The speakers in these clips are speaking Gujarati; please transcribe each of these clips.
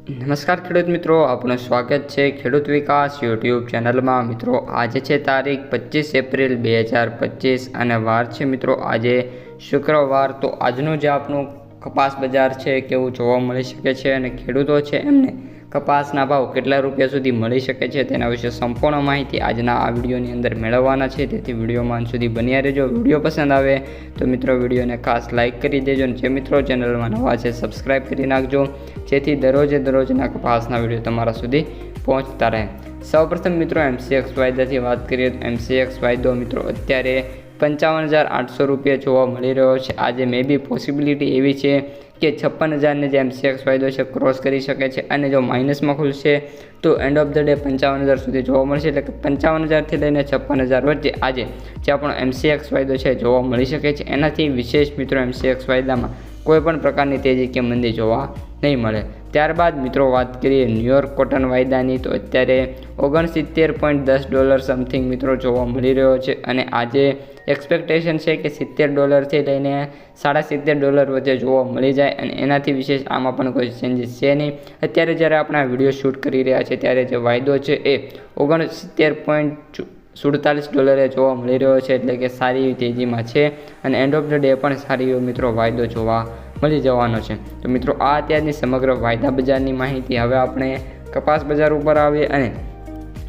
નમસ્કાર ખેડૂત મિત્રો, આપનું સ્વાગત છે ખેડૂત વિકાસ યુટ્યુબ ચેનલમાં। મિત્રો આજે છે તારીખ 25 એપ્રિલ 2025 અને વાર છે મિત્રો આજે શુક્રવાર। તો આજનું જે આપણું કપાસ બજાર છે કેવું જોવા મળી શકે છે અને ખેડૂતો છે એમને કપાસના ભાવ કેટલા રૂપિયા સુધી મળી શકે છે તેના વિશે સંપૂર્ણ માહિતી આજના આ વિડીયોની અંદર મેળવવાના છે, તેથી વિડીયોમાં અંત સુધી બન્યા રહેજો। વિડીયો પસંદ આવે તો મિત્રો વિડીયોને ખાસ લાઇક કરી દેજો અને જે મિત્રો ચેનલમાં નવા છે સબસ્ક્રાઈબ કરી નાખજો, જેથી દરરોજના કપાસના વિડીયો તમારા સુધી પહોંચતા રહે। સૌપ્રથમ મિત્રો MCX વાયદાથી વાત કરીએ તો MCX વાયદો મિત્રો અત્યારે 55,800 રૂપિયા જોવા મળી રહ્યો છે। આજે મે બી પોસિબિલિટી એવી છે કે 56,000ને જે MCX વાયદો છે ક્રોસ કરી શકે છે અને જો માઇનસમાં ખુલશે તો એન્ડ ઓફ ધ ડે 55,000 સુધી જોવા મળશે। એટલે કે 55,000થી લઈને 56,000 વચ્ચે આજે જે આપણો MCX વાયદો છે જોવા મળી શકે છે। એનાથી વિશેષ મિત્રો MCX વાયદામાં કોઈ પણ પ્રકારની તેજી કે મંદી જોવા નહીં મળે। ત્યારબાદ મિત્રો વાત કરીએ ન્યુયોર્ક કોટન વાયદાની તો અત્યારે $69.10 સમથિંગ મિત્રો જોવા મળી રહ્યો છે અને આજે એક્સપેક્ટેશન છે કે $70 લઈને $70.5 વચ્ચે જોવા મળી જાય અને એનાથી વિશેષ આમાં પણ કોઈ ચેન્જીસ છે નહીં। અત્યારે જ્યારે આપણે આ વિડીયો શૂટ કરી રહ્યા છે ત્યારે જે વાયદો છે એ $69.47 જોવા મળી રહ્યો છે, એટલે કે સારી એવી તેજીમાં છે અને એન્ડ ઓફ ધ ડે પણ સારી એવો મિત્રો વાયદો જોવા મળી જવાનો છે। તો મિત્રો આ અત્યારની સમગ્ર વાયદા બજારની માહિતી। હવે આપણે કપાસ બજાર ઉપર આવીએ અને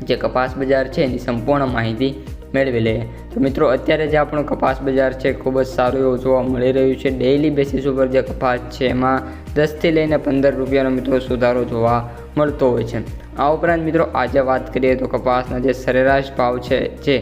જે કપાસ બજાર છે એની સંપૂર્ણ માહિતી મેળવી લઈએ। તો મિત્રો અત્યારે જે આપણું કપાસ બજાર છે ખૂબ જ સારું એવું જોવા મળી રહ્યું છે। ડેઇલી બેસિસ ઉપર જે કપાસ છે એમાં 10થી લઈને 15 રૂપિયાનો મિત્રો સુધારો જોવા મળતો હોય છે। આ ઉપરાંત મિત્રો આજે વાત કરીએ તો કપાસના જે સરેરાશ ભાવ છે જે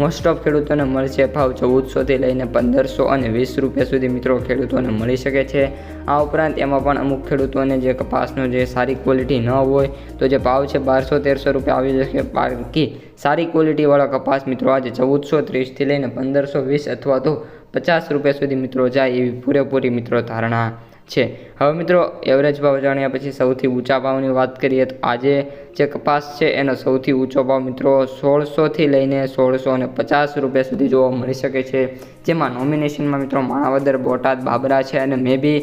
મોસ્ટ ઓફ ખેડૂતોને મળશે ભાવ 1400થી લઈને 1520 રૂપિયા સુધી મિત્રો ખેડૂતોને મળી શકે છે। આ ઉપરાંત એમાં પણ અમુક ખેડૂતોને જે કપાસનો જે સારી ક્વોલિટી ન હોય તો જે ભાવ છે 1200-1300 રૂપિયા આવી જશે। બાકી સારી ક્વોલિટીવાળા કપાસ મિત્રો આજે 1430થી લઈને 1520 અથવા તો 50 રૂપિયા સુધી મિત્રો જાય એવી પૂરેપૂરી મિત્રો ધારણા છે। હવે મિત્રો એવરેજ ભાવ જાણ્યા પછી સૌથી ઊંચા ભાવની વાત કરીએ તો આજે જે કપાસ છે એનો સૌથી ઊંચો ભાવ મિત્રો 1600થી લઈને 1650 રૂપિયા સુધી જોવા મળી શકે છે। જેમાં નોમિનેશનમાં મિત્રો માણાવદર, બોટાદ, બાબરા છે અને મે બી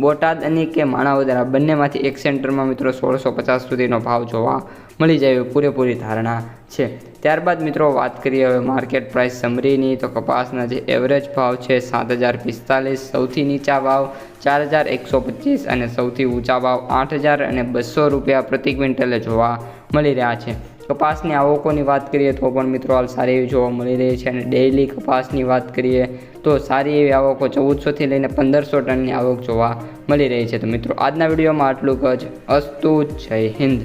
બોટાદ અને કે માણાવદર આ બંનેમાંથી એક સેન્ટરમાં મિત્રો 1650 સુધીનો ભાવ જોવા મળી જાય એવી પૂરેપૂરી ધારણા છે। ત્યારબાદ મિત્રો વાત કરીએ હવે માર્કેટ પ્રાઇસ સમરીની તો કપાસના જે એવરેજ ભાવ છે 7,045, સૌથી નીચા ભાવ 4,125 અને સૌથી ઊંચા ભાવ 8,200 રૂપિયા પ્રતિ ક્વિન્ટલે જોવા મળી રહ્યા છે। કપાસની આવકોની વાત કરીએ તો પણ મિત્રો હાલ સારી એવી જોવા મળી રહી છે અને ડેઇલી કપાસની વાત કરીએ તો સારી એવી આવકો 1400થી લઈને 1500 ટનની આવક જોવા મળી રહી છે। તો મિત્રો આજના વિડીયોમાં આટલું જ। અસ્તુ, જય હિન્દ।